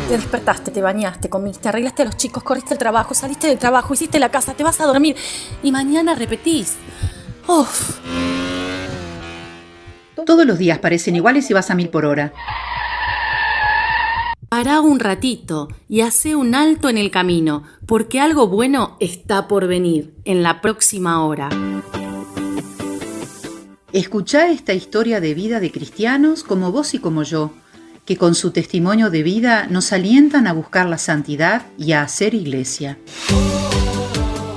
Te despertaste, te bañaste, comiste, arreglaste a los chicos, corriste al trabajo, saliste del trabajo, hiciste la casa, te vas a dormir y mañana repetís. Uf. Todos los días parecen iguales y vas a 1000 por hora. Pará un ratito y hacé un alto en el camino, porque algo bueno está por venir en la próxima hora. Escuchá esta historia de vida de cristianos como vos y como yo, que con su testimonio de vida nos alientan a buscar la santidad y a hacer iglesia.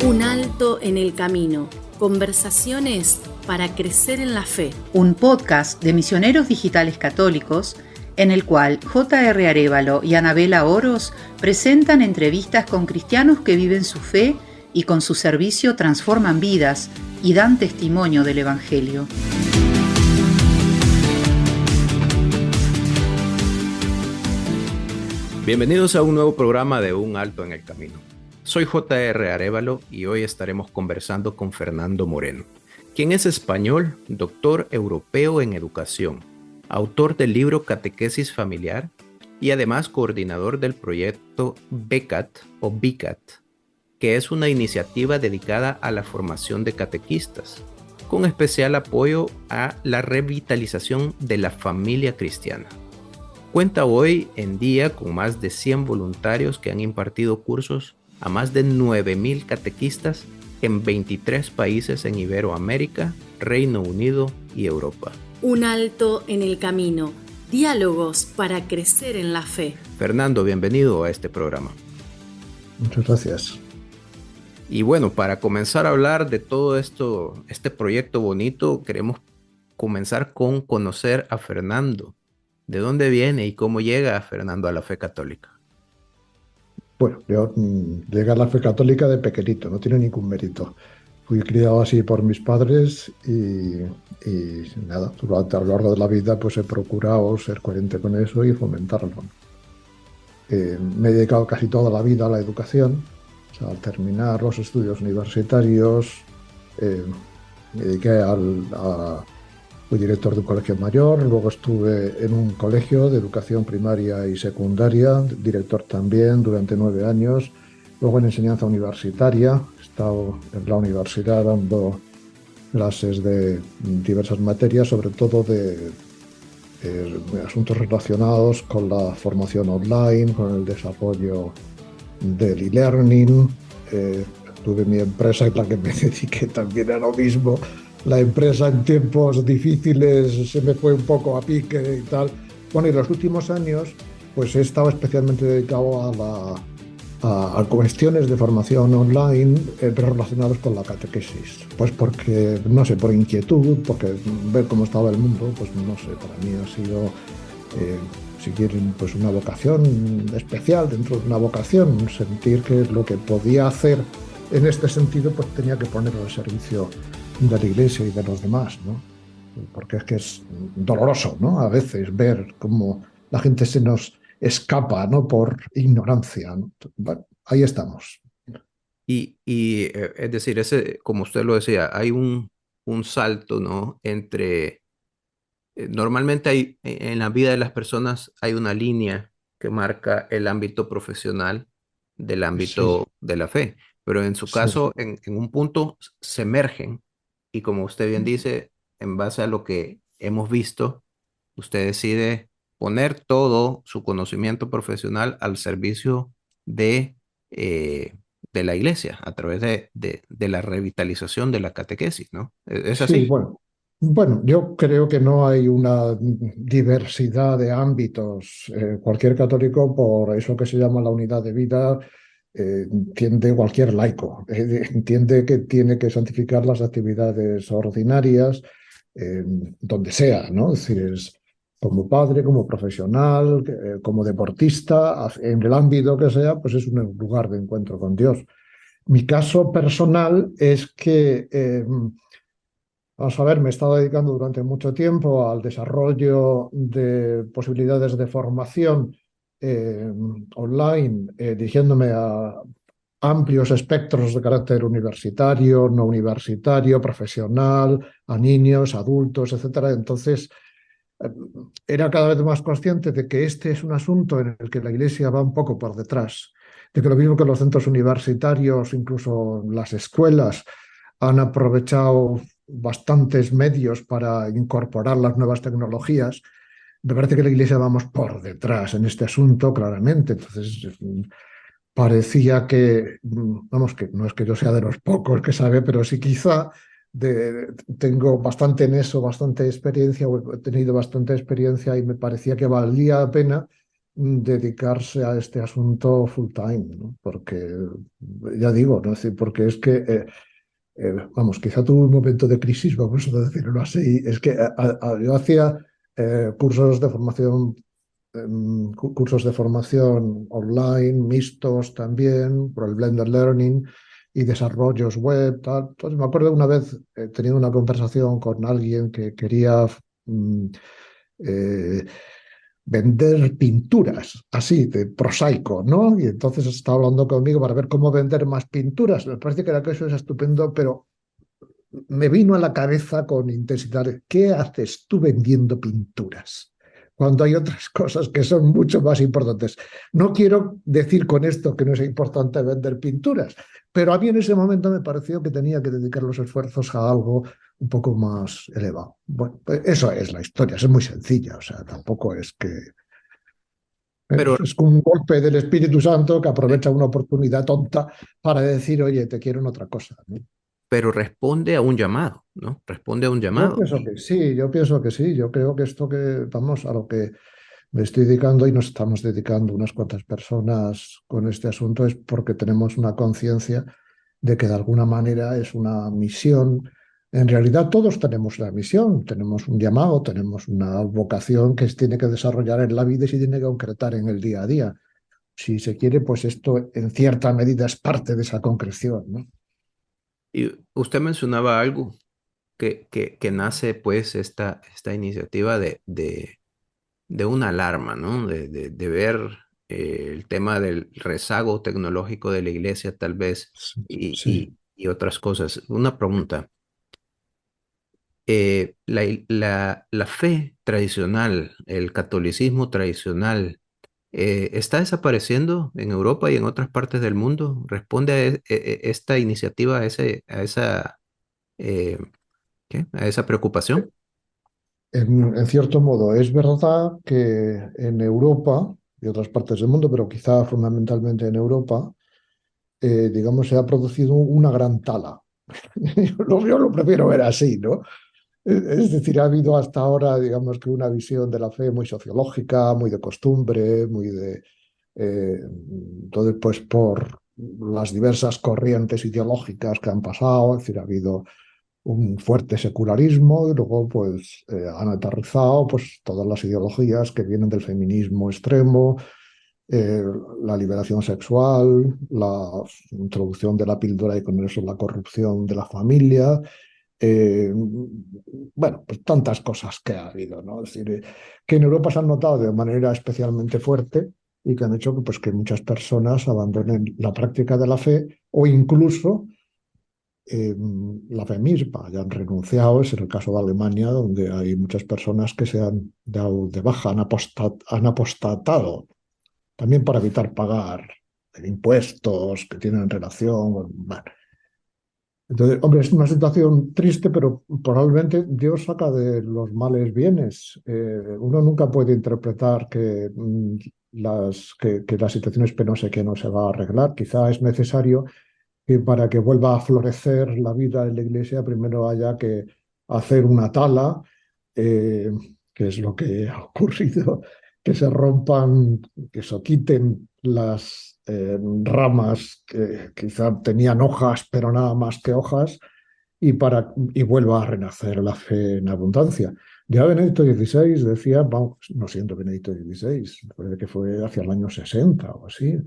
Un alto en el camino. Conversaciones para crecer en la fe. Un podcast de misioneros digitales católicos en el cual J.R. Arévalo y Anabela Oros presentan entrevistas con cristianos que viven su fe y con su servicio transforman vidas y dan testimonio del Evangelio. Bienvenidos a un nuevo programa de Un Alto en el Camino. Soy J.R. Arévalo y hoy estaremos conversando con Fernando Moreno, quien es español, doctor europeo en educación, autor del libro Catequesis Familiar y además coordinador del proyecto BECAT o BICAT, que es una iniciativa dedicada a la formación de catequistas, con especial apoyo a la revitalización de la familia cristiana. Cuenta hoy en día con más de 100 voluntarios que han impartido cursos a más de 9,000 catequistas en 23 países en Iberoamérica, Reino Unido y Europa. Un alto en el camino. Diálogos para crecer en la fe. Fernando, bienvenido a este programa. Muchas gracias. Y bueno, para comenzar a hablar de todo esto, este proyecto bonito, queremos comenzar con conocer a Fernando. ¿De dónde viene y cómo llega Fernando a la fe católica? Bueno, yo llegué a la fe católica de pequeñito, no tiene ningún mérito. Fui criado así por mis padres y nada, durante a lo largo de la vida pues he procurado ser coherente con eso y fomentarlo. Me he dedicado casi toda la vida a la educación. O sea, al terminar los estudios universitarios me dediqué fui director de un colegio mayor, luego estuve en un colegio de educación primaria y secundaria, director también durante 9 años, luego en enseñanza universitaria, he estado en la universidad dando clases de diversas materias, sobre todo de asuntos relacionados con la formación online, con el desarrollo del e-learning. Tuve mi empresa en la que me dediqué también a lo mismo. La empresa en tiempos difíciles se me fue un poco a pique y tal. Bueno, y los últimos años pues he estado especialmente dedicado a cuestiones de formación online, pero relacionados con la catequesis. Pues porque, no sé, por inquietud, porque ver cómo estaba el mundo, pues no sé, para mí ha sido, si quieren, pues una vocación especial dentro de una vocación, sentir que lo que podía hacer en este sentido, pues tenía que ponerlo al servicio de la Iglesia y de los demás, ¿no? Porque es que es doloroso, ¿no? A veces ver cómo la gente se nos escapa, ¿no? Por ignorancia, ¿no? Bueno, ahí estamos. Es decir, como usted lo decía, hay un salto, ¿no? Entre, normalmente en la vida de las personas hay una línea que marca el ámbito profesional del ámbito Sí, de la fe, pero en su sí. caso, en un punto se mergen y como usted bien dice, en base a lo que hemos visto, usted decide poner todo su conocimiento profesional al servicio de, eh, de la iglesia a través de la revitalización de la catequesis, ¿no? ¿Es Sí, así? bueno, yo creo que no hay una diversidad de ámbitos. Cualquier católico, por eso que se llama la unidad de vida, entiende cualquier laico, entiende que tiene que santificar las actividades ordinarias donde sea, ¿no? Es decir, es como padre, como profesional, como deportista, en el ámbito que sea, pues es un lugar de encuentro con Dios. Mi caso personal es que vamos a ver, me he estado dedicando durante mucho tiempo al desarrollo de posibilidades de formación online, dirigiéndome a amplios espectros de carácter universitario, no universitario, profesional, a niños, adultos, etcétera. Entonces, era cada vez más consciente de que este es un asunto en el que la Iglesia va un poco por detrás, de que lo mismo que los centros universitarios, incluso las escuelas, han aprovechado bastantes medios para incorporar las nuevas tecnologías. Me parece que la Iglesia vamos por detrás en este asunto, claramente. Entonces, parecía que, vamos, que no es que yo sea de los pocos que sabe, pero sí quizá tengo bastante en eso, bastante experiencia, o he tenido bastante experiencia y me parecía que valía la pena dedicarse a este asunto full time, ¿no? Porque, ya digo, ¿no? Es decir, porque es que, vamos, quizá tuve un momento de crisis, vamos a decirlo así, es que yo hacía cursos de formación cursos de formación online, mixtos también, por el Blended Learning y desarrollos web, tal. Entonces me acuerdo una vez teniendo una conversación con alguien que quería mm, eh, vender pinturas, así, de prosaico, ¿no? Y entonces estaba hablando conmigo para ver cómo vender más pinturas. Me parece que era que eso es estupendo, pero me vino a la cabeza con intensidad, ¿qué haces tú vendiendo pinturas? Cuando hay otras cosas que son mucho más importantes. No quiero decir con esto que no es importante vender pinturas, pero a mí en ese momento me pareció que tenía que dedicar los esfuerzos a algo un poco más elevado. Bueno, pues eso es la historia, es muy sencilla, o sea, tampoco es que... Pero, Es un golpe del Espíritu Santo que aprovecha una oportunidad tonta para decir, oye, te quiero en otra cosa, ¿no? pero responde a un llamado, ¿no? Responde a un Yo llamado. pienso que sí, yo pienso que sí. Yo creo que esto que vamos a lo que me estoy dedicando y nos estamos dedicando unas cuantas personas con este asunto es porque tenemos una conciencia de que de alguna manera es una misión. En realidad todos tenemos una misión, tenemos un llamado, tenemos una vocación que se tiene que desarrollar en la vida y se tiene que concretar en el día a día. Si se quiere, pues esto en cierta medida es parte de esa concreción, ¿no? Y usted mencionaba algo que nace pues esta iniciativa de una alarma, ¿no? De ver el tema del rezago tecnológico de la iglesia tal vez Sí, y, sí. y otras cosas. Una pregunta. La fe tradicional, el catolicismo tradicional, ¿está desapareciendo en Europa y en otras partes del mundo? ¿Responde a esta iniciativa, eh, a esa preocupación? En cierto modo, es verdad que en Europa y otras partes del mundo, pero quizá fundamentalmente en Europa, digamos, se ha producido una gran tala. Yo lo prefiero ver así, ¿no? Es decir, ha habido hasta ahora, digamos, que una visión de la fe muy sociológica, muy de costumbre, muy de... entonces, pues por las diversas corrientes ideológicas que han pasado, es decir, ha habido un fuerte secularismo y luego pues han aterrizado pues todas las ideologías que vienen del feminismo extremo, eh, la liberación sexual, la introducción de la píldora y con eso la corrupción de la familia, bueno, pues tantas cosas que ha habido, ¿no? Es decir, que en Europa se han notado de manera especialmente fuerte y que han hecho que, pues, que muchas personas abandonen la práctica de la fe o incluso la fe misma, ya han renunciado, es en el caso de Alemania, donde hay muchas personas que se han dado de baja, han apostatado, también para evitar pagar impuestos que tienen relación. Bueno. Entonces, hombre, es una situación triste, pero probablemente Dios saca de los males bienes. Uno nunca puede interpretar que, que la situación es penosa y que no se va a arreglar. Quizá es necesario que para que vuelva a florecer la vida en la iglesia, primero haya que hacer una tala, eh, que es lo que ha ocurrido, que se rompan, que se quiten las ramas que quizá tenían hojas, pero nada más que hojas, y vuelva a renacer la fe en abundancia. Ya Benedicto XVI decía, vamos, no siendo Benedicto XVI, parece que fue hacia el año 60 o así,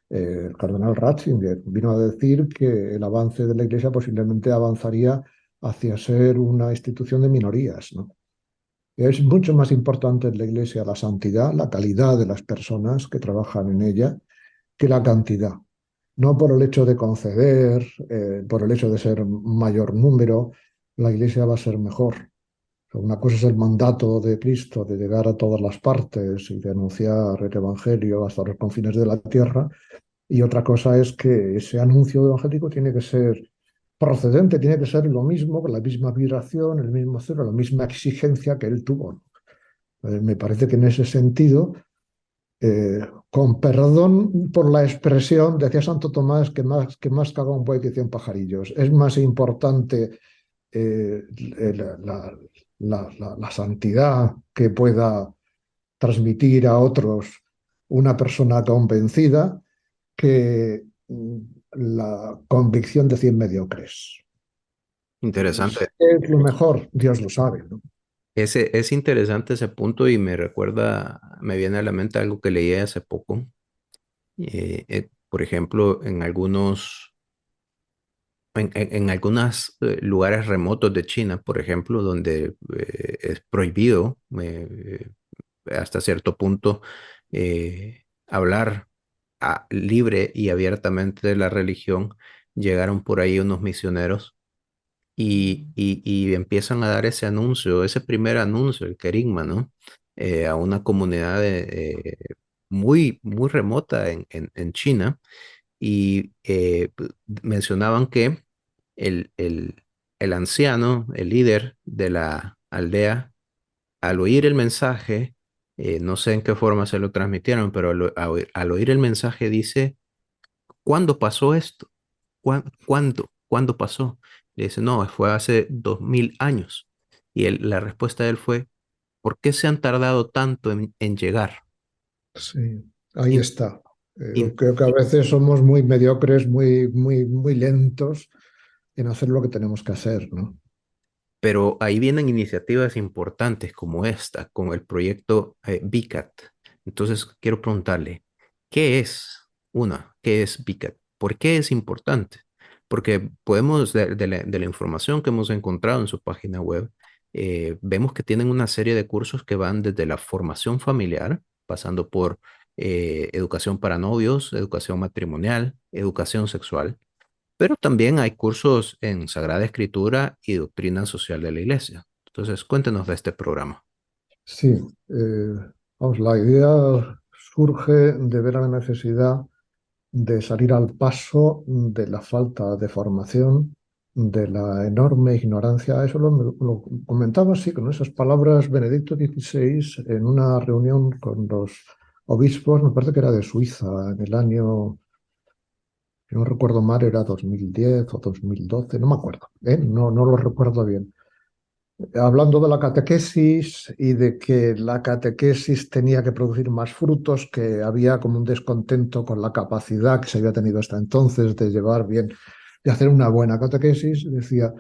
el cardenal Ratzinger vino a decir que el avance de la Iglesia posiblemente avanzaría hacia ser una institución de minorías, ¿no? Es mucho más importante en la Iglesia la santidad, la calidad de las personas que trabajan en ella, que la cantidad. No por el hecho de conceder, por el hecho de ser mayor número, la Iglesia va a ser mejor. Una cosa es el mandato de Cristo de llegar a todas las partes y de anunciar el Evangelio hasta los confines de la tierra, y otra cosa es que ese anuncio evangélico tiene que ser procedente, tiene que ser lo mismo, con la misma vibración, el mismo celo, la misma exigencia que él tuvo. Me parece que en ese sentido, con perdón por la expresión, decía Santo Tomás que más caga un buey que 100 pajarillos. Es más importante la santidad que pueda transmitir a otros una persona convencida que la convicción de 100 mediocres. Interesante. Es lo mejor, Dios lo sabe, ¿no? Es interesante ese punto y me viene a la mente algo que leí hace poco. Por ejemplo, en algunos lugares remotos de China, por ejemplo, donde es prohibido hasta cierto punto hablar libre y abiertamente de la religión, llegaron por ahí unos misioneros y empiezan a dar ese anuncio, ese primer anuncio, el querigma, ¿no? A una comunidad muy remota en China y mencionaban que el, el, el anciano, el líder de la aldea, al oír el mensaje, no sé en qué forma se lo transmitieron, pero al oír el mensaje dice, ¿cuándo pasó esto? ¿Cuándo pasó? Le dice, no, fue hace 2000 años. Y la respuesta de él fue, ¿por qué se han tardado tanto en llegar? Sí, ahí In- está. in- Creo que a veces somos muy mediocres, muy lentos en hacer lo que tenemos que hacer, ¿no? Pero ahí vienen iniciativas importantes como esta, con el proyecto BICAT. Entonces, quiero preguntarle, ¿qué es BICAT? ¿Por qué es importante? Porque podemos, de la información que hemos encontrado en su página web, vemos que tienen una serie de cursos que van desde la formación familiar, pasando por educación para novios, educación matrimonial, educación sexual, pero también hay cursos en Sagrada Escritura y doctrina social de la Iglesia. Entonces, cuéntenos de este programa. Sí, vamos, la idea surge de ver la necesidad de salir al paso de la falta de formación, de la enorme ignorancia. Eso lo comentaba así, con esas palabras, Benedicto XVI en una reunión con los obispos, me parece que era de Suiza, en el año, si no recuerdo mal, era 2010 o 2012, no me acuerdo, ¿eh? No lo recuerdo bien. Hablando de la catequesis y de que la catequesis tenía que producir más frutos, que había como un descontento con la capacidad que se había tenido hasta entonces de llevar bien, de hacer una buena catequesis, decía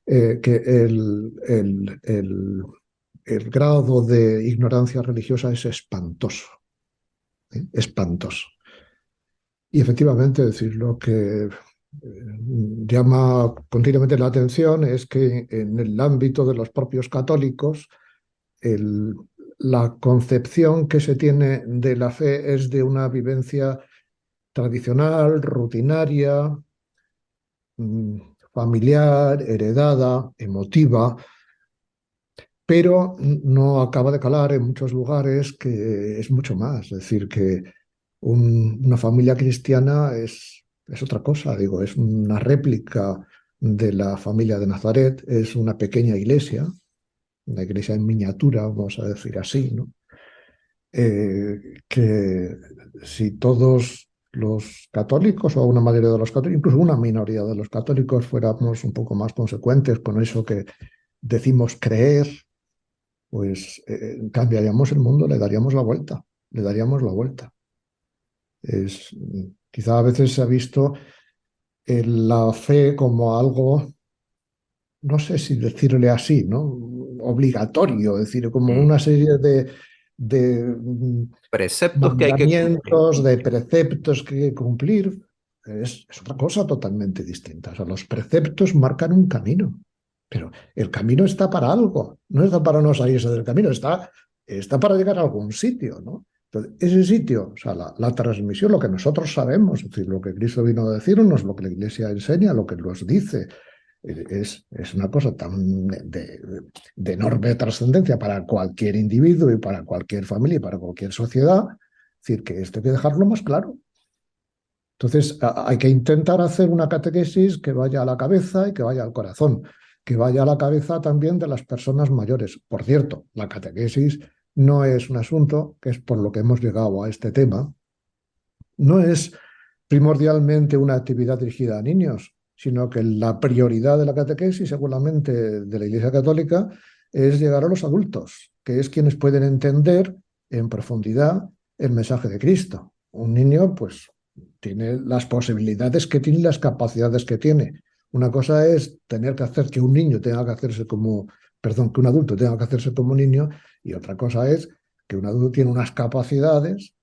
que el grado de ignorancia religiosa es espantoso, ¿eh? Espantoso. Y efectivamente, decir, lo que llama continuamente la atención es que en el ámbito de los propios católicos, el- la concepción que se tiene de la fe es de una vivencia tradicional, rutinaria, familiar, heredada, emotiva, pero no acaba de calar en muchos lugares que es mucho más. Es decir, que una familia cristiana es otra cosa, digo, es una réplica de la familia de Nazaret, es una iglesia en miniatura, vamos a decir así, ¿no? Que si todos los católicos, o una mayoría de los católicos, incluso una minoría de los católicos, fuéramos un poco más consecuentes con eso que decimos creer, pues cambiaríamos el mundo, le daríamos la vuelta. Quizá a veces se ha visto la fe como algo, no sé si decirle así, ¿no? Obligatorio, es decir, como Mm. una serie de Preceptos que hay que cumplir. mandamientos, de preceptos que hay que cumplir. Es otra cosa totalmente distinta. O sea, los preceptos marcan un camino, pero el camino está para algo, no está para no salirse del camino, está para llegar a algún sitio, ¿no? Entonces, ese sitio, o sea, la transmisión, lo que nosotros sabemos, es decir, lo que Cristo vino a decirnos, lo que la Iglesia enseña, lo que nos dice, Es una cosa tan de enorme trascendencia para cualquier individuo y para cualquier familia y para cualquier sociedad. Es decir, que esto hay que dejarlo más claro. Entonces, hay que intentar hacer una catequesis que vaya a la cabeza y que vaya al corazón, que vaya a la cabeza también de las personas mayores. Por cierto, la catequesis no es un asunto, que es por lo que hemos llegado a este tema, no es primordialmente una actividad dirigida a niños, sino que la prioridad de la catequesis, seguramente de la Iglesia Católica, es llegar a los adultos, que es quienes pueden entender en profundidad el mensaje de Cristo. Un niño, pues, tiene las posibilidades que tiene y las capacidades que tiene. Una cosa es tener que hacer que un niño tenga que hacerse como, perdón, que un adulto tenga que hacerse como un niño, y otra cosa es que un adulto tiene unas capacidades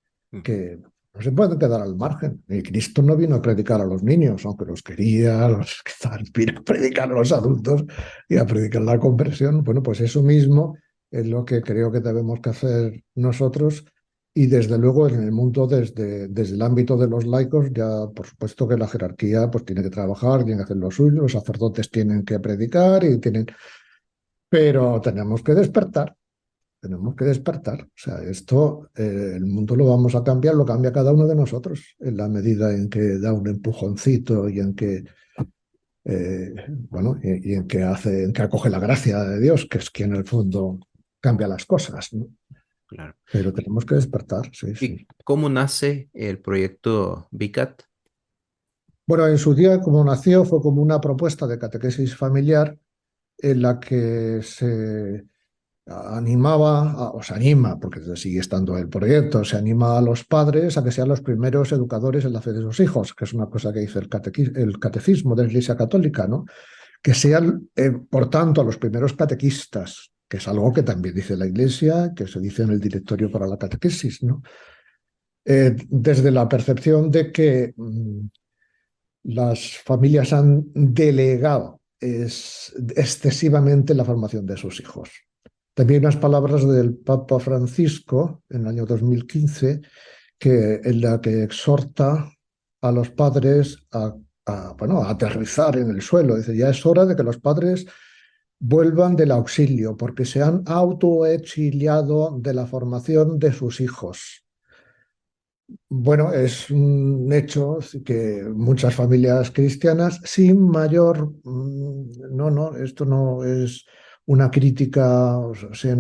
que no se pueden quedar al margen. Y Cristo no vino a predicar a los niños, aunque los quería, vino a predicar a los adultos y a predicar la conversión. Bueno, pues eso mismo es lo que creo que debemos que hacer nosotros. Y desde luego en el mundo, desde el ámbito de los laicos, ya por supuesto que la jerarquía pues tiene que trabajar, tiene que hacer lo suyo, los sacerdotes tienen que predicar y tienen... Pero tenemos que despertar. Tenemos que despertar. O sea, esto, el mundo lo vamos a cambiar, lo cambia cada uno de nosotros, en la medida en que da un empujoncito y en que, bueno, y en que acoge la gracia de Dios, que es quien en el fondo cambia las cosas, ¿no? Claro. Pero tenemos que despertar, sí, ¿Y sí. cómo nace el proyecto VICAT? Bueno, en su día, como nació, fue como una propuesta de catequesis familiar en la que se animaba, o se anima, porque sigue estando el proyecto, se anima a los padres a que sean los primeros educadores en la fe de sus hijos, que es una cosa que dice el catecismo de la Iglesia Católica, ¿no? Que sean, por tanto, los primeros catequistas, que es algo que también dice la Iglesia, que se dice en el directorio para la catequesis, ¿no? Desde la percepción de que las familias han delegado excesivamente la formación de sus hijos. También unas palabras del Papa Francisco en el año 2015, en la que exhorta a los padres bueno, a aterrizar en el suelo. Dice, ya es hora de que los padres vuelvan del auxilio, porque se han autoexiliado de la formación de sus hijos. Bueno, es un hecho que muchas familias cristianas sin mayor... No, esto no es una crítica, o sea,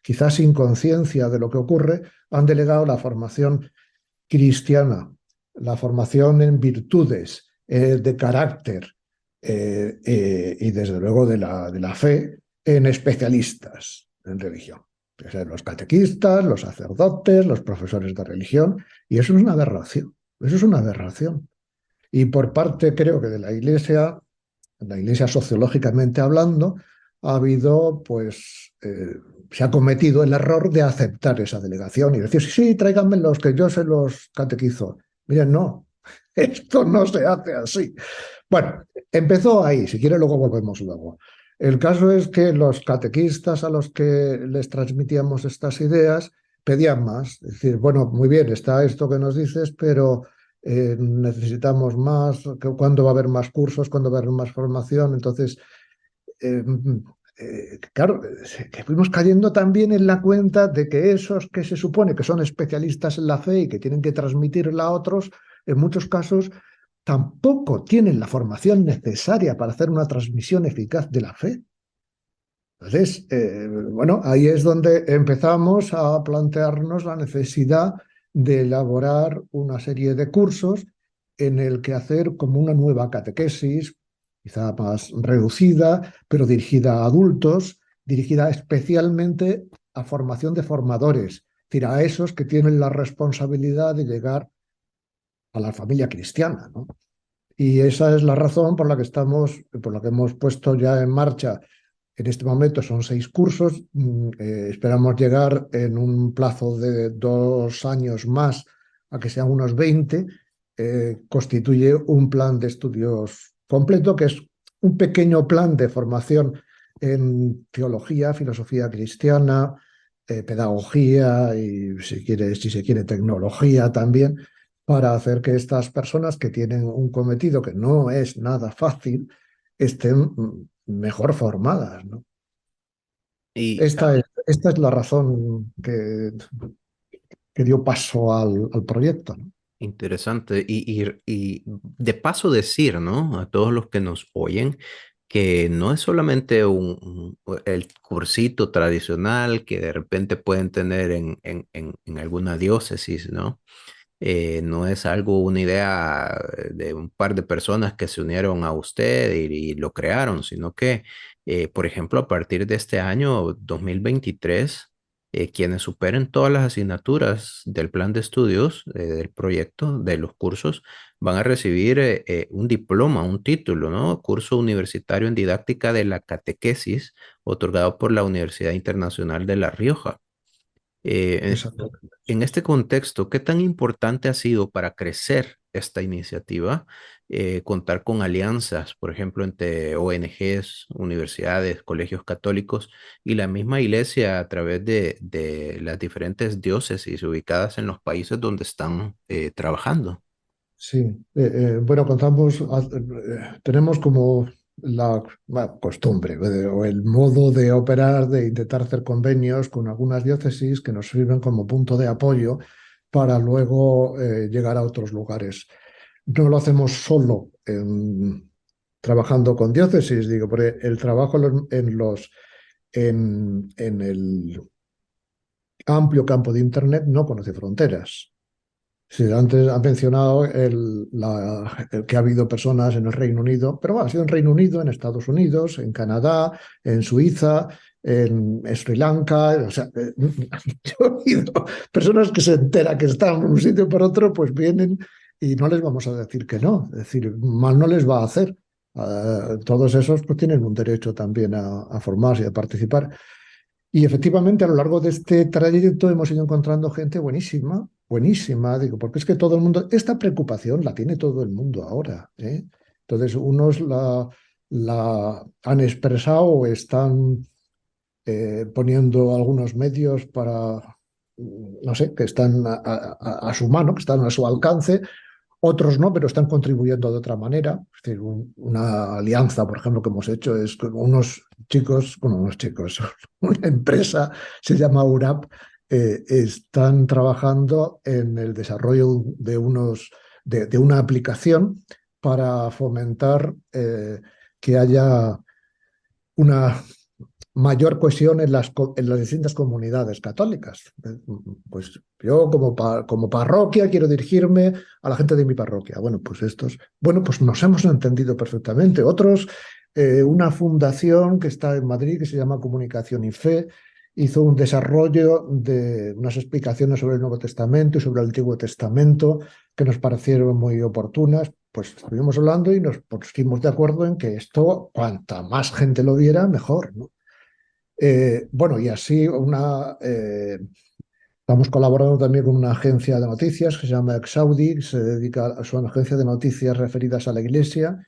quizás sin conciencia de lo que ocurre, han delegado la formación cristiana, la formación en virtudes, de carácter y desde luego de la fe en especialistas en religión. O sea, los catequistas, los sacerdotes, los profesores de religión, y eso es una aberración, eso es una aberración. Y por parte, creo que de la Iglesia sociológicamente hablando, ha habido, pues, se ha cometido el error de aceptar esa delegación y decir, sí, sí, tráiganme los que yo se los catequizo. Miren, no, esto no se hace así. Bueno, empezó ahí, si quiere luego volvemos luego. El caso es que los catequistas a los que les transmitíamos estas ideas pedían más. Es decir, bueno, muy bien, está esto que nos dices, pero necesitamos más, ¿cuándo va a haber más cursos? ¿Cuándo va a haber más formación? Entonces, eh, claro, que fuimos cayendo también en la cuenta de que esos que se supone que son especialistas en la fe y que tienen que transmitirla a otros, en muchos casos tampoco tienen la formación necesaria para hacer una transmisión eficaz de la fe. Entonces, bueno, ahí es donde empezamos a plantearnos la necesidad de elaborar una serie de cursos en el que hacer como una nueva catequesis, quizá más reducida, pero dirigida a adultos, dirigida especialmente a formación de formadores, es decir, a esos que tienen la responsabilidad de llegar a la familia cristiana, ¿no? Y esa es la razón por la que por la que hemos puesto ya en marcha. En este momento son 6 cursos. Esperamos llegar en un plazo de 2 años más a que sean unos 20. Constituye un plan de estudios completo, que es un pequeño plan de formación en teología, filosofía cristiana, pedagogía y, si se quiere, tecnología también, para hacer que estas personas que tienen un cometido que no es nada fácil, estén mejor formadas, ¿no? Y Esta es la razón que dio paso al proyecto, ¿no? interesante. Y de paso decir, ¿no? A todos los que nos oyen, que no es solamente el cursito tradicional que de repente pueden tener en alguna diócesis, ¿no? No es algo, una idea de un par de personas que se unieron a usted y lo crearon, sino que, por ejemplo, a partir de este año 2023, quienes superen todas las asignaturas del plan de estudios, del proyecto, de los cursos, van a recibir un diploma, un título, ¿no? Curso universitario en didáctica de la catequesis, otorgado por la Universidad Internacional de La Rioja. Eh, Exactamente. en este contexto, ¿qué tan importante ha sido para crecer esta iniciativa contar con alianzas, por ejemplo, entre ONGs, universidades, colegios católicos y la misma iglesia a través de las diferentes diócesis ubicadas en los países donde están trabajando? Sí, bueno, tenemos como la costumbre o el modo de operar de intentar hacer convenios con algunas diócesis que nos sirven como punto de apoyo para luego llegar a otros lugares. No lo hacemos solo trabajando con diócesis, digo, porque el trabajo en el amplio campo de Internet no conoce fronteras. Sí, antes ha mencionado el que ha habido personas en el Reino Unido, pero bueno, ha sido en Reino Unido, en Estados Unidos, en Canadá, en Suiza, en Sri Lanka. O sea, yo he oído personas que se enteran que están en un sitio por otro, pues vienen y no les vamos a decir que no. Es decir, mal no les va a hacer. Todos esos pues tienen un derecho también a formarse y a participar. Y efectivamente, a lo largo de este trayecto hemos ido encontrando gente buenísima, buenísima, digo, porque es que todo el mundo, esta preocupación la tiene todo el mundo ahora, ¿eh? Entonces, unos la han expresado o están poniendo algunos medios para, no sé, que están a su mano, que están a su alcance, otros no, pero están contribuyendo de otra manera. Es decir, una alianza, por ejemplo, que hemos hecho es con unos chicos, una empresa, se llama URAP, están trabajando en el desarrollo de una aplicación para fomentar que haya una mayor cohesión en las distintas comunidades católicas. Pues yo como parroquia quiero dirigirme a la gente de mi parroquia. Bueno, pues nos hemos entendido perfectamente. Otros, una fundación que está en Madrid que se llama Comunicación y Fe, hizo un desarrollo de unas explicaciones sobre el Nuevo Testamento y sobre el Antiguo Testamento que nos parecieron muy oportunas. Pues estuvimos hablando y nos pusimos de acuerdo en que esto, cuanta más gente lo viera, mejor, ¿no? Bueno, y así estamos colaborando también con una agencia de noticias que se llama Exaudi, que se dedica a su agencia de noticias referidas a la Iglesia.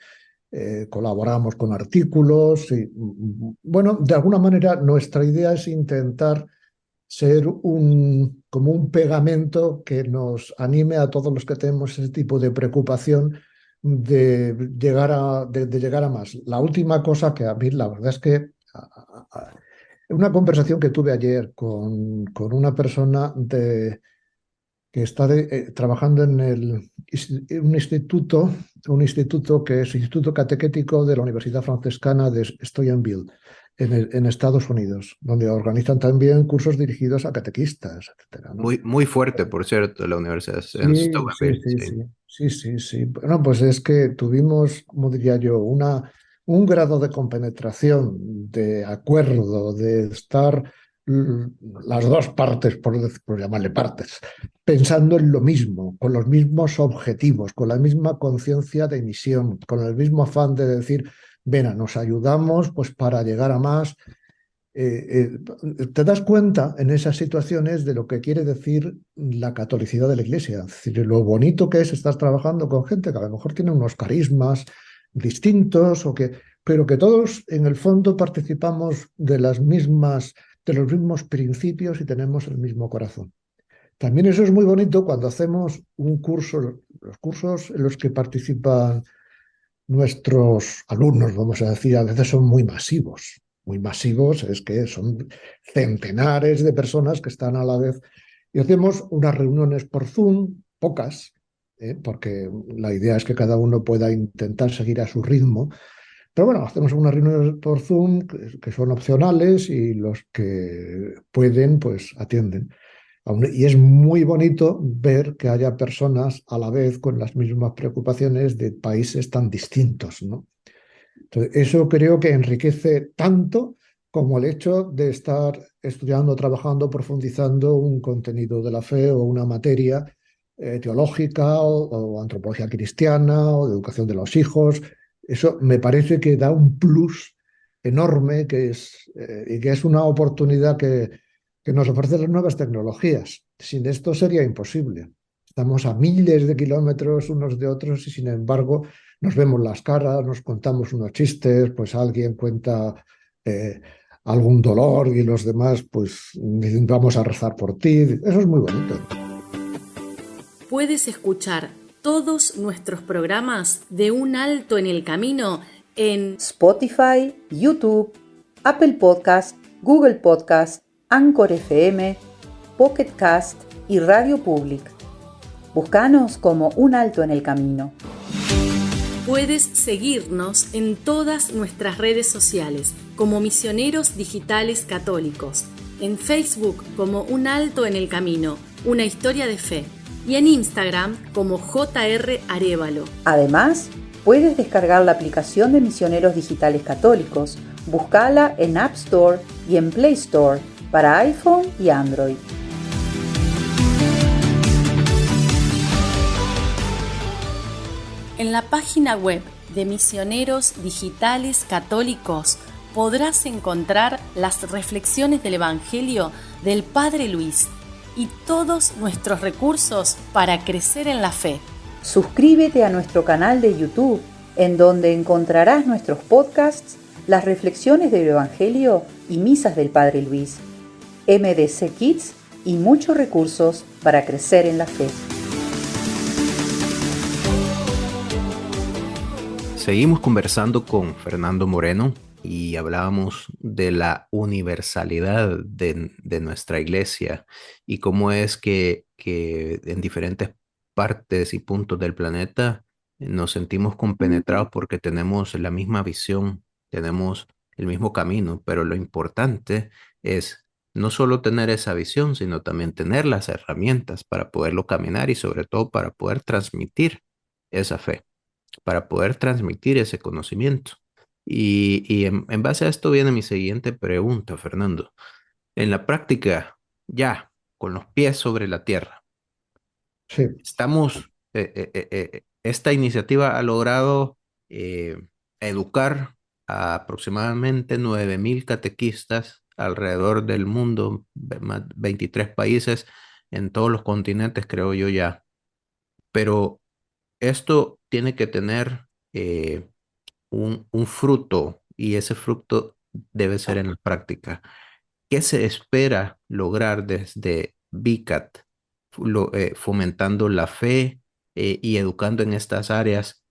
Colaboramos con artículos y, bueno, de alguna manera nuestra idea es intentar ser como un pegamento que nos anime a todos los que tenemos ese tipo de preocupación de llegar a más. La última cosa que a mí, la verdad es que una conversación que tuve ayer con una persona que está trabajando en un instituto que es Instituto Catequético de la Universidad Franciscana de Steubenville, en Estados Unidos, donde organizan también cursos dirigidos a catequistas, etcétera, ¿no? Muy, muy fuerte, por cierto, la universidad en Sí, sí, Steubenville, sí, sí. sí, sí, sí, sí. Bueno, pues es que tuvimos, como diría yo, un grado de compenetración, de acuerdo, de estar l- las dos partes, por llamarle partes, pensando en lo mismo, con los mismos objetivos, con la misma conciencia de misión, con el mismo afán de decir, venga, nos ayudamos pues para llegar a más. Te das cuenta en esas situaciones de lo que quiere decir la catolicidad de la Iglesia. Es decir, lo bonito que es estar trabajando con gente que a lo mejor tiene unos carismas distintos, pero que todos en el fondo participamos de los mismos principios y tenemos el mismo corazón. También eso es muy bonito cuando hacemos un curso, los cursos en los que participan nuestros alumnos, vamos a decir, a veces son muy masivos. Muy masivos es que son centenares de personas que están a la vez. Y hacemos unas reuniones por Zoom, pocas, porque la idea es que cada uno pueda intentar seguir a su ritmo. Pero bueno, hacemos unas reuniones por Zoom que son opcionales y los que pueden, pues atienden. Y es muy bonito ver que haya personas a la vez con las mismas preocupaciones de países tan distintos, ¿no? Entonces, eso creo que enriquece tanto como el hecho de estar estudiando, trabajando, profundizando un contenido de la fe o una materia teológica o antropología cristiana o de educación de los hijos. Eso me parece que da un plus enorme y que es una oportunidad que nos ofrecen las nuevas tecnologías. Sin esto sería imposible. Estamos a miles de kilómetros unos de otros y sin embargo nos vemos las caras, nos contamos unos chistes, pues alguien cuenta eh, algún dolor y los demás pues dicen vamos a rezar por ti. Eso es muy bonito. Puedes escuchar todos nuestros programas de Un Alto en el Camino en Spotify, YouTube, Apple Podcast, Google Podcast, Anchor FM, Pocket Cast y Radio Public. Búscanos como Un Alto en el Camino. Puedes seguirnos en todas nuestras redes sociales como Misioneros Digitales Católicos, en Facebook como Un Alto en el Camino, una historia de fe, y en Instagram como JR Arévalo. Además, puedes descargar la aplicación de Misioneros Digitales Católicos. Búscala en App Store y en Play Store para iPhone y Android. En la página web de Misioneros Digitales Católicos podrás encontrar las reflexiones del Evangelio del Padre Luis y todos nuestros recursos para crecer en la fe. Suscríbete a nuestro canal de YouTube, en donde encontrarás nuestros podcasts, las reflexiones del Evangelio y misas del Padre Luis, MDC Kids y muchos recursos para crecer en la fe. Seguimos conversando con Fernando Moreno y hablábamos de la universalidad de nuestra iglesia y cómo es que en diferentes partes y puntos del planeta nos sentimos compenetrados porque tenemos la misma visión, tenemos el mismo camino, pero lo importante es no solo tener esa visión, sino también tener las herramientas para poderlo caminar y sobre todo para poder transmitir esa fe, para poder transmitir ese conocimiento. Y en base a esto viene mi siguiente pregunta, Fernando. En la práctica, ya con los pies sobre la tierra, Sí, estamos, esta iniciativa ha logrado eh, educar a aproximadamente 9.000 catequistas alrededor del mundo, más 23 países en todos los continentes, creo yo ya. Pero esto tiene que tener un fruto y ese fruto debe ser en la práctica. ¿Qué se espera lograr desde VICAT, fomentando la fe y educando en estas áreas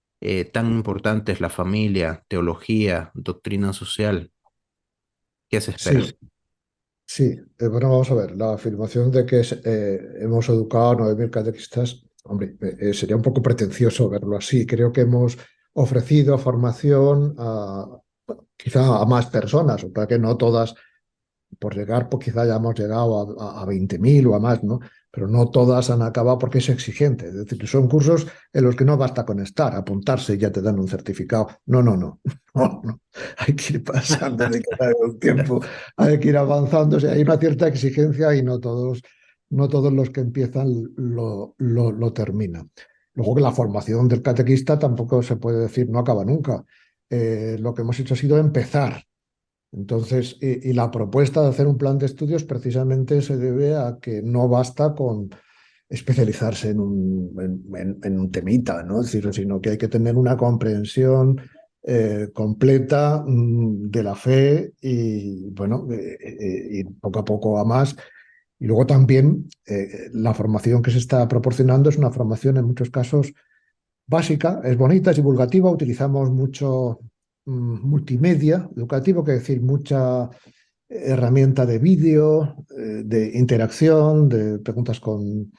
tan importantes, la familia, teología, doctrina social? ¿Qué se espera? sí, sí. Bueno, vamos a ver, la afirmación de que hemos educado a 9.000 catequistas, hombre, sería un poco pretencioso verlo así. Creo que hemos ofrecido formación quizá a más personas, o para que no todas por llegar, pues quizá ya hemos llegado a 20.000 o a más, ¿no? Pero no todas han acabado porque es exigente. Es decir, son cursos en los que no basta con estar, apuntarse y ya te dan un certificado. No, no, no. No, no. Hay que ir pasando, hay que dar un tiempo, hay que ir avanzando. O sea, hay una cierta exigencia y no todos los que empiezan lo terminan. Luego que la formación del catequista tampoco se puede decir no acaba nunca. Lo que hemos hecho ha sido empezar. Entonces, y la propuesta de hacer un plan de estudios precisamente se debe a que no basta con especializarse en un temita, ¿no? Es decir, sino que hay que tener una comprensión completa de la fe y, bueno, y poco a poco a más. Y luego también la formación que se está proporcionando es una formación en muchos casos básica, es bonita, es divulgativa, utilizamos mucho multimedia educativo, que decir, mucha herramienta de vídeo, de interacción, de preguntas con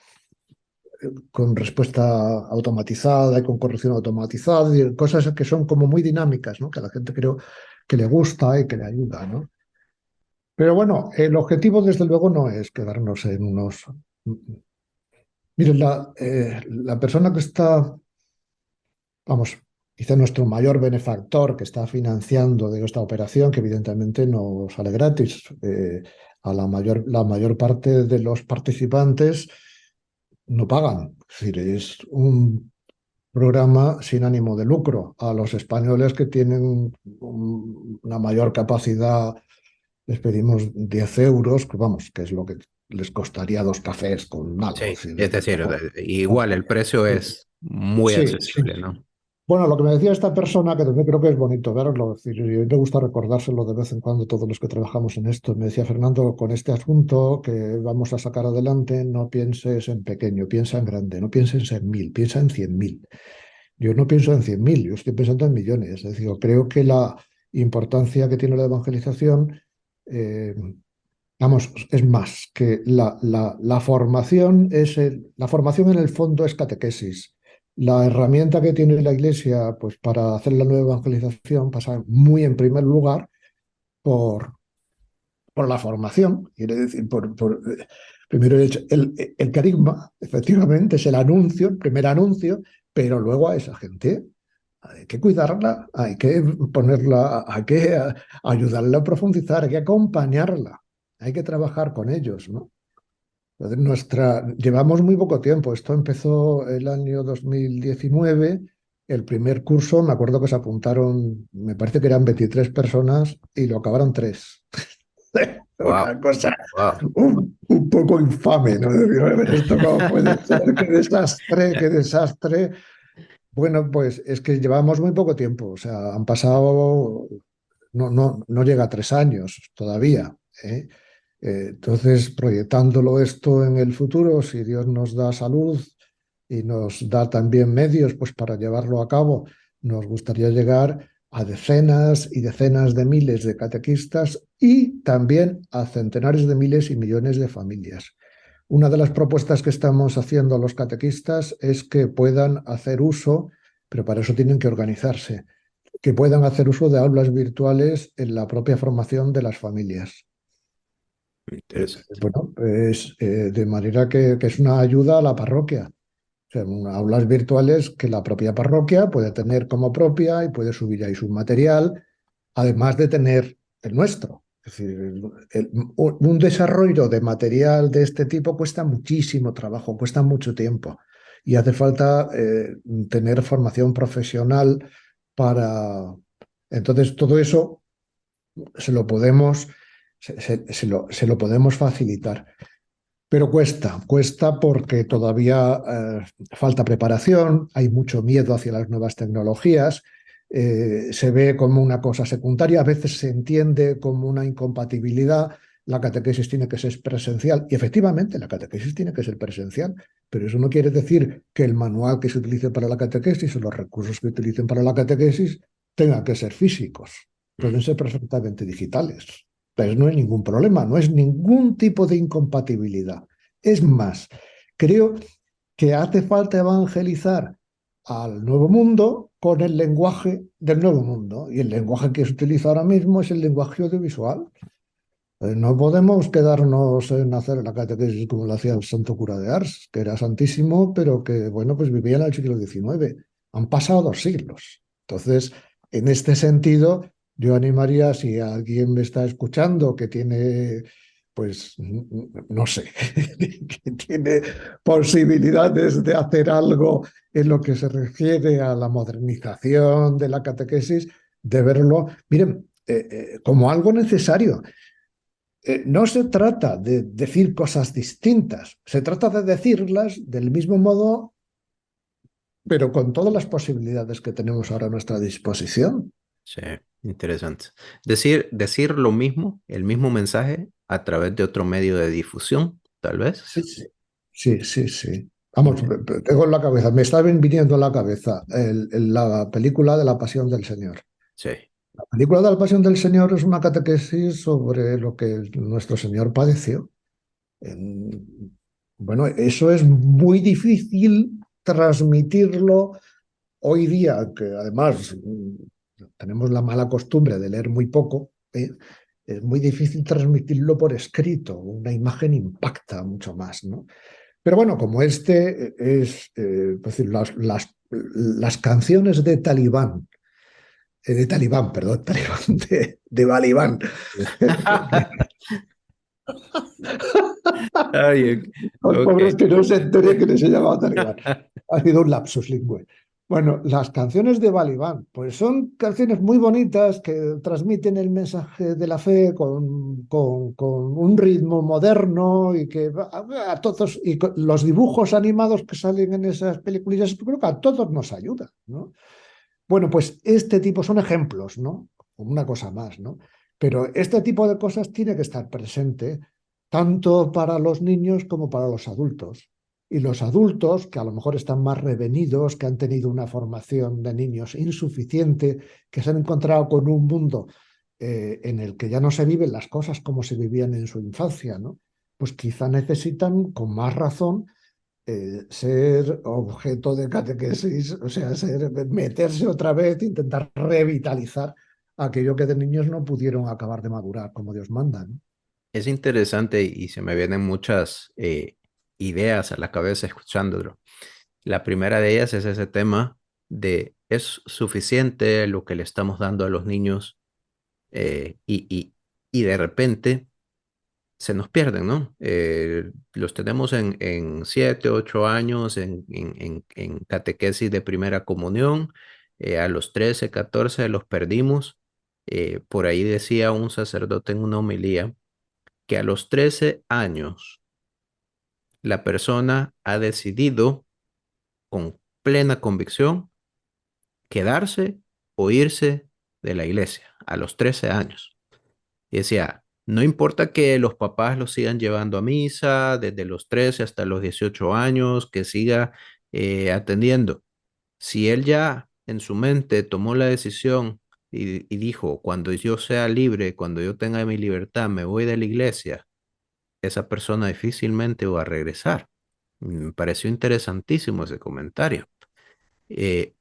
respuesta automatizada y con corrección automatizada, y cosas que son como muy dinámicas, ¿no? Que a la gente creo que le gusta y que le ayuda, ¿no? Pero bueno, el objetivo desde luego no es quedarnos en unos... Miren, la persona que está, vamos, quizá nuestro mayor benefactor que está financiando de esta operación, que evidentemente no sale gratis, a la mayor parte de los participantes no pagan. Es decir, es un programa sin ánimo de lucro. A los españoles que tienen una mayor capacidad les pedimos 10 euros, que vamos, que es lo que les costaría dos cafés con algo. Sí, Es decir, es decir, tampoco- igual el precio es muy Sí, sí. accesible, ¿no? Bueno, lo que me decía esta persona, que también creo que es bonito verlo, es decir, y me gusta recordárselo de vez en cuando todos los que trabajamos en esto, me decía Fernando, con este asunto que vamos a sacar adelante, no pienses en pequeño, piensa en grande, no pienses en 1000, piensa en 100.000. Yo no pienso en 100.000, yo estoy pensando en millones. Es decir, creo que la importancia que tiene la evangelización, eh, vamos, es más que la formación la formación en el fondo es catequesis. La herramienta que tiene la Iglesia, pues, para hacer la nueva evangelización pasa muy en primer lugar por, por la formación, quiere decir, primero el carisma, efectivamente, es el anuncio, el primer anuncio, pero luego a esa gente hay que cuidarla, hay que ponerla, hay que ayudarla a profundizar, hay que acompañarla, hay que trabajar con ellos, ¿no? Entonces, llevamos muy poco tiempo. Esto empezó el año 2019. El primer curso, me acuerdo que se apuntaron, me parece que eran 23 personas y lo acabaron tres. Wow, Una cosa wow. un poco infame, ¿no? Decir, "A ver, ¿esto cómo puede ser? ¡Qué desastre, qué desastre! Bueno, pues es que llevamos muy poco tiempo. O sea, han pasado, no llega a 3 años todavía, ¿eh? Entonces, proyectándolo esto en el futuro, si Dios nos da salud y nos da también medios, pues, para llevarlo a cabo, nos gustaría llegar a decenas y decenas de miles de catequistas y también a centenares de miles y millones de familias. Una de las propuestas que estamos haciendo a los catequistas es que puedan hacer uso, pero para eso tienen que organizarse, que puedan hacer uso de aulas virtuales en la propia formación de las familias. Interesante. Bueno, de manera que es una ayuda a la parroquia. O sea, aulas virtuales que la propia parroquia puede tener como propia y puede subir ahí su material, además de tener el nuestro. Es decir, un desarrollo de material de este tipo cuesta muchísimo trabajo, cuesta mucho tiempo y hace falta tener formación profesional para... Entonces, todo eso se lo podemos, se lo podemos facilitar. Pero cuesta porque todavía falta preparación, hay mucho miedo hacia las nuevas tecnologías, se ve como una cosa secundaria, a veces se entiende como una incompatibilidad, la catequesis tiene que ser presencial y efectivamente la catequesis tiene que ser presencial, pero eso no quiere decir que el manual que se utilice para la catequesis o los recursos que utilicen para la catequesis tengan que ser físicos, Mm. pueden ser perfectamente digitales. Pues no hay ningún problema, no es ningún tipo de incompatibilidad. Es más, creo que hace falta evangelizar al nuevo mundo con el lenguaje del nuevo mundo. Y el lenguaje que se utiliza ahora mismo es el lenguaje audiovisual. No podemos quedarnos en hacer la catequesis como lo hacía el santo cura de Ars, que era santísimo, pero que, bueno, pues vivía en el siglo XIX. Han pasado 2 siglos. Entonces, en este sentido, yo animaría, si alguien me está escuchando que tiene, pues, no sé, que tiene posibilidades de hacer algo en lo que se refiere a la modernización de la catequesis, de verlo, miren, como algo necesario. No se trata de decir cosas distintas, se trata de decirlas del mismo modo, pero con todas las posibilidades que tenemos ahora a nuestra disposición. Sí, interesante. Decir lo mismo, el mismo mensaje, a través de otro medio de difusión, tal vez. Sí, sí, sí, sí, sí. Vamos, Inte- tengo en la cabeza, me está viniendo a la cabeza la película de la Pasión del Señor. Sí, La película de la Pasión del Señor es una catequesis sobre lo que nuestro Señor padeció. En- Bueno, eso es muy difícil transmitirlo hoy día, que además tenemos la mala costumbre de leer muy poco, es muy difícil transmitirlo por escrito. Una imagen impacta mucho más, ¿no? Pero bueno, como este es decir, las canciones de Talibán, perdón, Talibán, de Balibán. Ay, Los ok. pobres que no se enteren que les he llamado Talibán. Ha sido un lapsus lingüe. Bueno, las canciones de Balibán, pues son canciones muy bonitas que transmiten el mensaje de la fe con un ritmo moderno y que a todos, y los dibujos animados que salen en esas películas, yo creo que a todos nos ayudan, ¿no? Bueno, pues este tipo son ejemplos, ¿no? Una cosa más, ¿no? Pero este tipo de cosas tiene que estar presente tanto para los niños como para los adultos. Y los adultos, que a lo mejor están más revenidos, que han tenido una formación de niños insuficiente, que se han encontrado con un mundo en el que ya no se viven las cosas como se vivían en su infancia, ¿no? Pues quizá necesitan con más razón ser objeto de catequesis, o sea, meterse otra vez, intentar revitalizar aquello que de niños no pudieron acabar de madurar como Dios manda, ¿no? Es interesante y se me vienen muchas ideas a la cabeza escuchándolo. La primera de ellas es ese tema de ¿es suficiente lo que le estamos dando a los niños? Y de repente se nos pierden, ¿no? Los tenemos en 7, 8 años en catequesis de primera comunión, a los 13, 14 los perdimos. Por ahí decía un sacerdote en una homilía que a los 13 años la persona ha decidido con plena convicción quedarse o irse de la iglesia a los 13 años. Y decía, no importa que los papás lo sigan llevando a misa desde los 13 hasta los 18 años, que siga atendiendo. Si él ya en su mente tomó la decisión y dijo, cuando yo sea libre, cuando yo tenga mi libertad, me voy de la iglesia, esa persona difícilmente va a regresar. Me pareció interesantísimo ese comentario,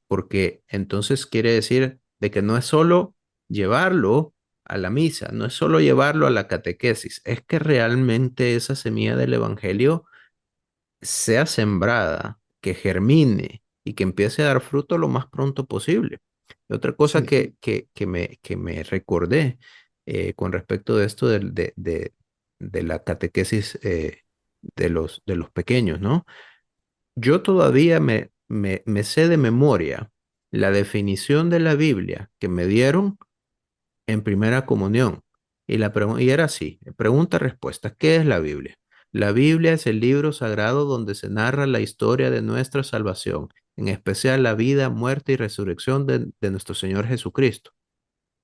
porque entonces quiere decir de que no es solo llevarlo a la misa, no es solo llevarlo a la catequesis, es que realmente esa semilla del evangelio sea sembrada, que germine y que empiece a dar fruto lo más pronto posible. Y otra cosa Sí, que me recordé con respecto de esto de la catequesis de los pequeños, ¿no? Yo todavía me sé de memoria la definición de la Biblia que me dieron en primera comunión. Y era así, pregunta-respuesta, ¿qué es la Biblia? La Biblia es el libro sagrado donde se narra la historia de nuestra salvación, en especial la vida, muerte y resurrección de nuestro Señor Jesucristo.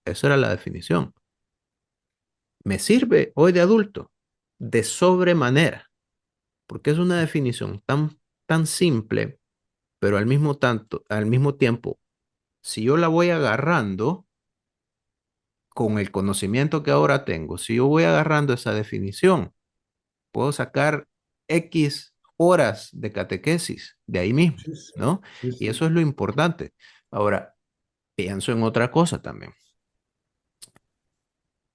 Esa era la definición. Me sirve hoy de adulto, de sobremanera, porque es una definición tan simple, pero al mismo tiempo, si yo la voy agarrando, con el conocimiento que ahora tengo, si yo voy agarrando esa definición, puedo sacar X horas de catequesis de ahí mismo, sí, sí, ¿no? sí, Y sí. eso es lo importante. Ahora, pienso en otra cosa también.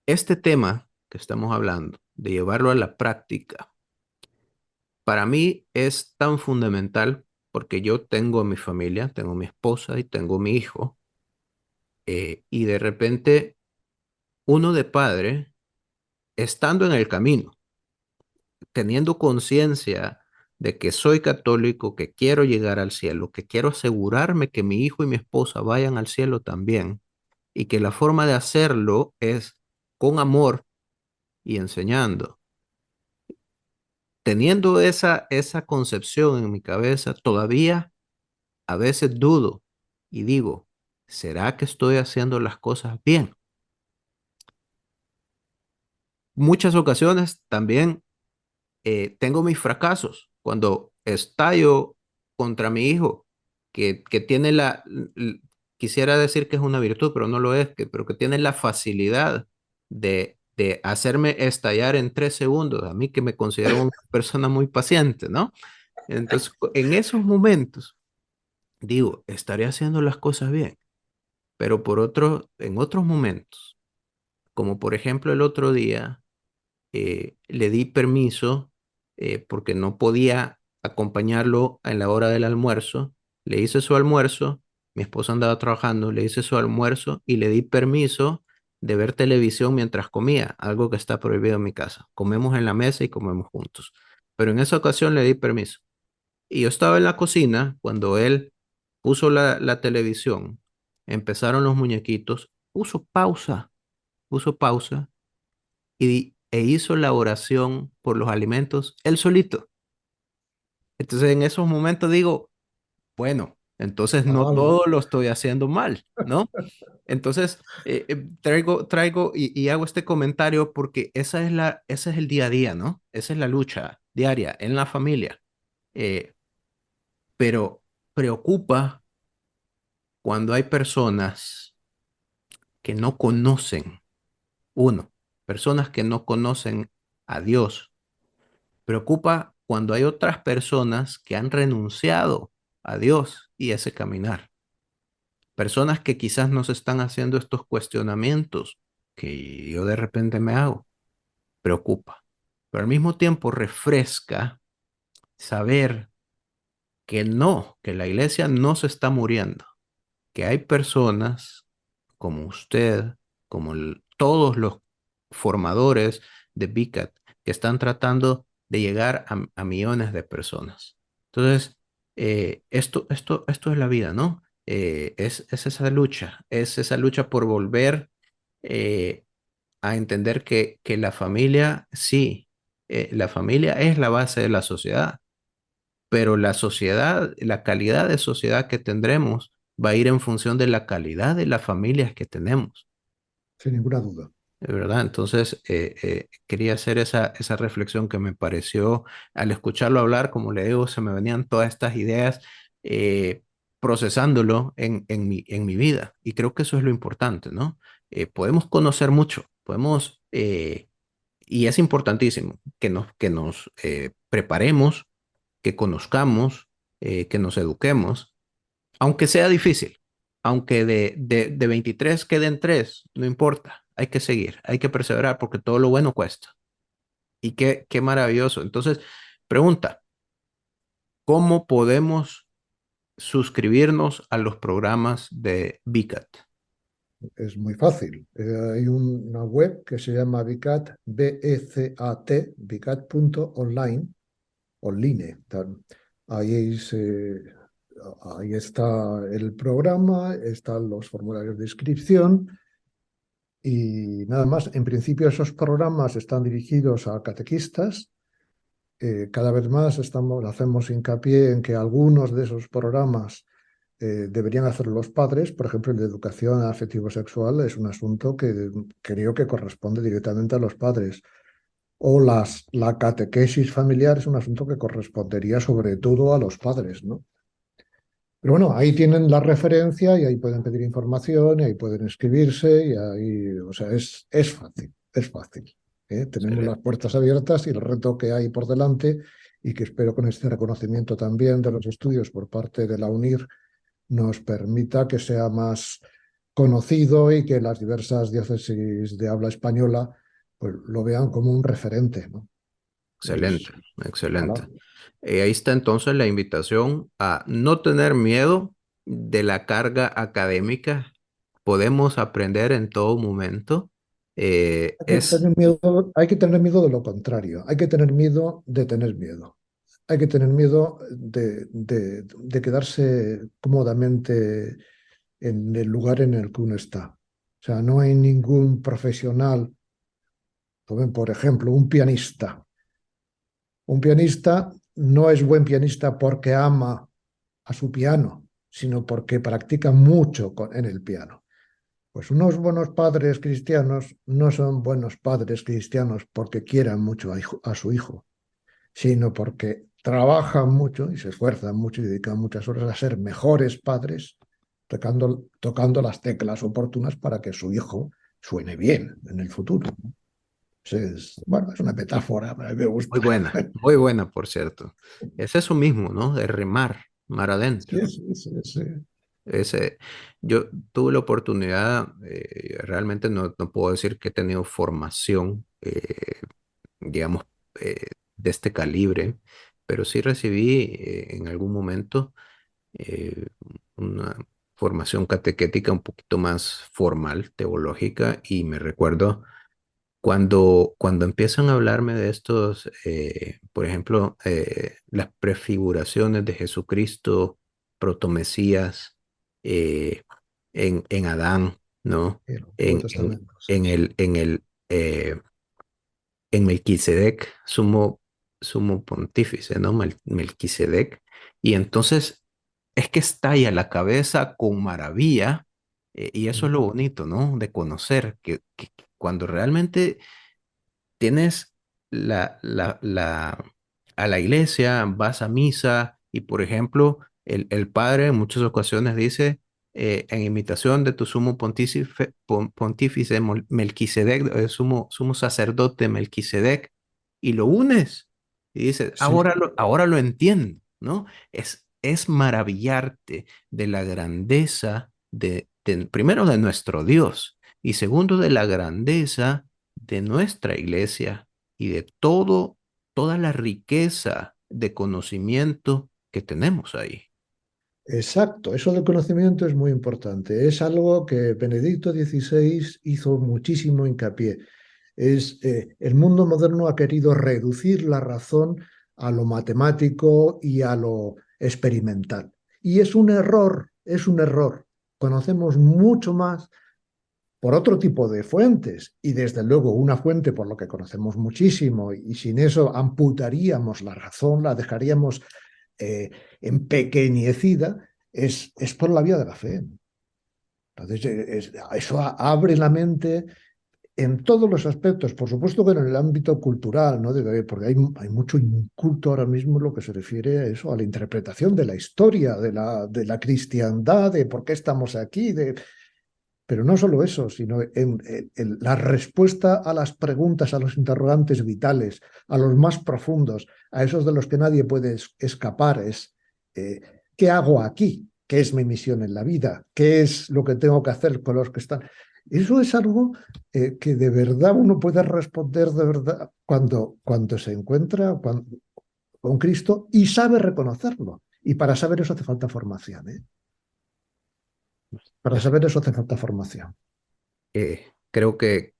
Este tema que estamos hablando, de llevarlo a la práctica, para mí es tan fundamental porque yo tengo mi familia, tengo mi esposa y tengo mi hijo, y de repente uno de padre, estando en el camino, teniendo conciencia de que soy católico, que quiero llegar al cielo, que quiero asegurarme que mi hijo y mi esposa vayan al cielo también, y que la forma de hacerlo es con amor y enseñando. Teniendo esa concepción en mi cabeza, todavía a veces dudo y digo, ¿será que estoy haciendo las cosas bien? Muchas ocasiones también tengo mis fracasos cuando estallo contra mi hijo, que tiene quisiera decir que es una virtud, pero no lo es, pero que tiene la facilidad de hacerme estallar en 3 segundos, a mí que me considero una persona muy paciente, ¿no? Entonces, en esos momentos, digo, estaré haciendo las cosas bien, pero en otros momentos, como por ejemplo el otro día, le di permiso porque no podía acompañarlo en la hora del almuerzo. Le hice su almuerzo, mi esposa andaba trabajando, le hice su almuerzo y le di permiso de ver televisión mientras comía, algo que está prohibido en mi casa. Comemos en la mesa y comemos juntos. Pero en esa ocasión le di permiso. Y yo estaba en la cocina cuando él puso la televisión, empezaron los muñequitos, puso pausa e hizo la oración por los alimentos él solito. Entonces en esos momentos digo, bueno, entonces no Algo. todo lo estoy haciendo mal, ¿no? Entonces traigo y hago este comentario porque ese es el día a día, ¿no? Esa es la lucha diaria en la familia. Eh, pero preocupa cuando hay personas que no conocen, uno, personas que no conocen a Dios. Preocupa cuando hay otras personas que han renunciado a Dios y ese caminar. Personas que quizás no se están haciendo estos cuestionamientos que yo de repente me hago. Preocupa. Pero al mismo tiempo refresca saber que no, que la iglesia no se está muriendo, que hay personas como usted, como todos los formadores de BICAT que están tratando de llegar a millones de personas. Entonces, esto es la vida, ¿no? Es es esa lucha por volver eh, a entender que la familia, sí, la familia es la base de la sociedad, pero la sociedad, la calidad de sociedad que tendremos va a ir en función de la calidad de las familias que tenemos, Sin ninguna duda. ¿verdad? Entonces, quería hacer esa reflexión que me pareció, al escucharlo hablar, como le digo, se me venían todas estas ideas eh, procesándolo en mi vida. Y creo que eso es lo importante, ¿no? Podemos conocer mucho, y es importantísimo que nos preparemos, que conozcamos, que nos eduquemos, aunque sea difícil, aunque de 23 queden 3, no importa, hay que seguir, hay que perseverar porque todo lo bueno cuesta. Y qué maravilloso. Entonces, pregunta, ¿cómo podemos suscribirnos a los programas de BICAT? Es muy fácil. Hay una web que se llama BICAT, B-E-C-A-T, bicat.online, online. Ahí está el programa, están los formularios de inscripción y nada más. En principio esos programas están dirigidos a catequistas. Cada vez más hacemos hincapié en que algunos de esos programas deberían hacer los padres. Por ejemplo, el de educación afectivo-sexual es un asunto que creo que corresponde directamente a los padres. O la catequesis familiar es un asunto que correspondería sobre todo a los padres, ¿no? Pero bueno, ahí tienen la referencia y ahí pueden pedir información y ahí pueden escribirse y ahí, o sea, es fácil, es fácil. ¿Eh? Tenemos las Excelente, puertas abiertas y el reto que hay por delante y que espero con este reconocimiento también de los estudios por parte de la UNIR nos permita que sea más conocido y que las diversas diócesis de habla española pues, lo vean como un referente, ¿no? Es, excelente, excelente. ojalá. Ahí está entonces la invitación a no tener miedo de la carga académica. Podemos aprender en todo momento. Hay que tener miedo de lo contrario, hay que tener miedo de tener miedo. Hay que tener miedo de quedarse cómodamente en el lugar en el que uno está. O sea, no hay ningún profesional, por ejemplo, un pianista. Un pianista no es buen pianista porque ama a su piano, sino porque practica mucho en el piano. Pues unos buenos padres cristianos no son buenos padres cristianos porque quieran mucho a su hijo, sino porque trabajan mucho y se esfuerzan mucho y dedican muchas horas a ser mejores padres, tocando las teclas oportunas para que su hijo suene bien en el futuro. Bueno, es una metáfora, pero a mí me gusta. muy buena, por cierto. Es eso mismo, ¿no? De remar, mar Sí, adentro. sí, sí, sí. Ese, yo tuve la oportunidad, realmente no puedo decir que he tenido formación, digamos, de este calibre, pero sí recibí en algún momento eh, una formación catequética un poquito más formal, teológica, y me recuerdo cuando empiezan a hablarme de estos, por ejemplo, las prefiguraciones de Jesucristo, protomesías, eh, en Adán, ¿no? El Nuevo En, en, Testamento, sí, en sí. en Melquisedec, sumo pontífice, ¿no? Melquisedec. Y entonces es que estalla la cabeza con maravilla, y eso es lo bonito, ¿no? De conocer que cuando realmente tienes a la iglesia, vas a misa y, por ejemplo, el padre en muchas ocasiones dice, en imitación de tu sumo pontífice Melquisedec, sumo sacerdote Melquisedec, y lo unes y dices, Sí, ahora lo entiendo, ¿no? Es maravillarte de la grandeza primero de nuestro Dios y segundo de la grandeza de nuestra iglesia y de toda la riqueza de conocimiento que tenemos ahí. exacto. Eso del conocimiento es muy importante. Es algo que Benedicto XVI hizo muchísimo hincapié. El mundo moderno ha querido reducir la razón a lo matemático y a lo experimental. Y es un error, es un error. Conocemos mucho más por otro tipo de fuentes y desde luego una fuente por lo que conocemos muchísimo y sin eso amputaríamos la razón, la dejaríamos empequeñecida, es por la vía de la fe. Entonces, eso abre la mente en todos los aspectos, por supuesto que en el ámbito cultural, ¿no? Porque hay mucho inculto ahora mismo en lo que se refiere a eso, a la interpretación de la historia, de la cristiandad, de por qué estamos aquí, pero no solo eso, sino en la respuesta a las preguntas, a los interrogantes vitales, a los más profundos, a esos de los que nadie puede escapar, eh, ¿qué hago aquí? ¿Qué es mi misión en la vida? ¿Qué es lo que tengo que hacer con los que están? Eso es algo que de verdad uno puede responder de verdad cuando se encuentra con Cristo y sabe reconocerlo. Y para saber eso hace falta formación, ¿eh? Para Es- saber eso hace falta formación. Creo que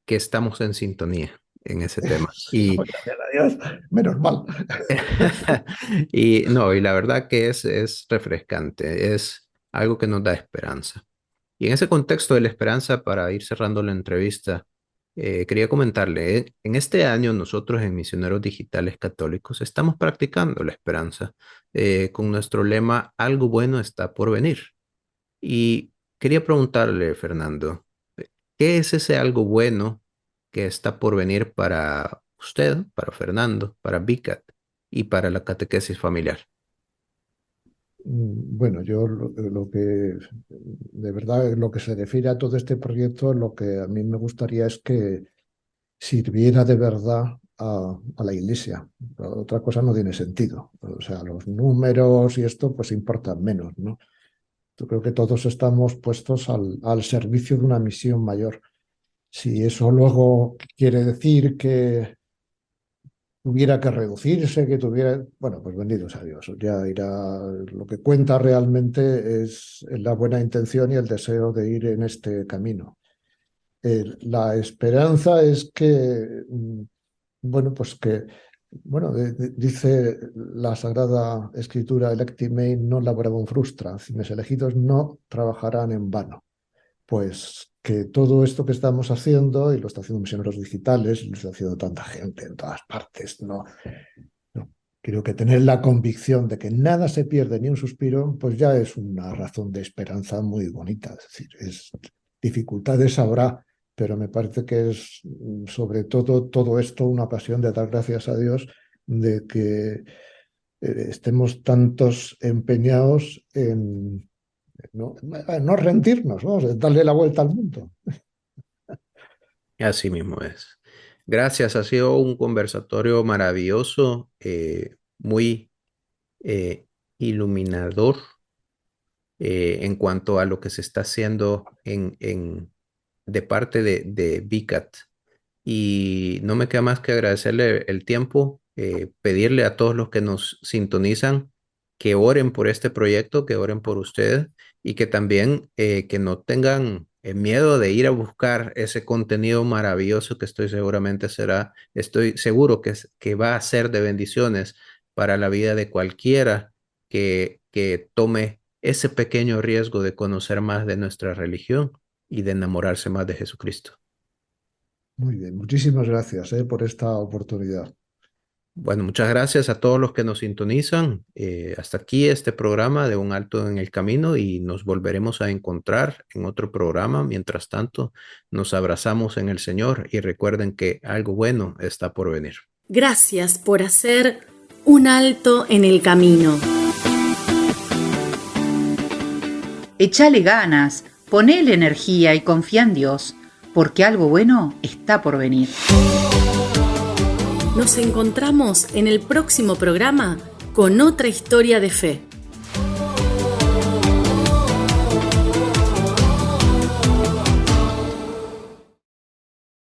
estamos en sintonía en ese tema. Pues, gracias a Dios, menos mal. Y no, y la verdad que es refrescante, es algo que nos da esperanza. Y en ese contexto de la esperanza, para ir cerrando la entrevista, quería comentarle, en este año nosotros en Misioneros Digitales Católicos estamos practicando la esperanza, con nuestro lema, algo bueno está por venir. Y quería preguntarle, Fernando, ¿qué es ese algo bueno que está por venir para usted, para Fernando, para VICAT y para la catequesis familiar? Bueno, yo lo que, de verdad, lo que se refiere a todo este proyecto, lo que a mí me gustaría es que sirviera de verdad a la Iglesia. Otra cosa no tiene sentido. O sea, los números y esto pues importan menos, ¿no? Yo creo que todos estamos puestos al servicio de una misión mayor. Si eso luego quiere decir que tuviera que reducirse, que tuviera, bueno, pues benditos a Dios, ya irá, lo que cuenta realmente es la buena intención y el deseo de ir en este camino. La esperanza es que, bueno, pues que, bueno, dice la Sagrada Escritura, electi mei non laborabum frustra, mis elegidos no trabajarán en vano. Pues que todo esto que estamos haciendo, y lo está haciendo Misioneros Digitales, y lo está haciendo tanta gente en todas partes, no. Creo que tener la convicción de que nada se pierde ni un suspiro, pues ya es una razón de esperanza muy bonita. Es decir, dificultades habrá, pero me parece que es sobre todo esto una ocasión de dar gracias a Dios de que estemos tantos empeñados en no rendirnos, vamos, en darle la vuelta al mundo. Así mismo es. Gracias, ha sido un conversatorio maravilloso, muy eh, iluminador en cuanto a lo que se está haciendo de parte de VCAT. Y no me queda más que agradecerle el tiempo, pedirle a todos los que nos sintonizan que oren por este proyecto, que oren por ustedes y que también que no tengan miedo de ir a buscar ese contenido maravilloso que estoy seguro que va a ser de bendiciones para la vida de cualquiera que tome ese pequeño riesgo de conocer más de nuestra religión y de enamorarse más de Jesucristo. Muy bien, muchísimas gracias por esta oportunidad. Bueno, muchas gracias a todos los que nos sintonizan. Hasta aquí este programa de Un Alto en el Camino y nos volveremos a encontrar en otro programa. Mientras tanto, nos abrazamos en el Señor y recuerden que algo bueno está por venir. Gracias por hacer un alto en el camino. Échale ganas, ponele energía y confía en Dios, porque algo bueno está por venir. Nos encontramos en el próximo programa con otra historia de fe.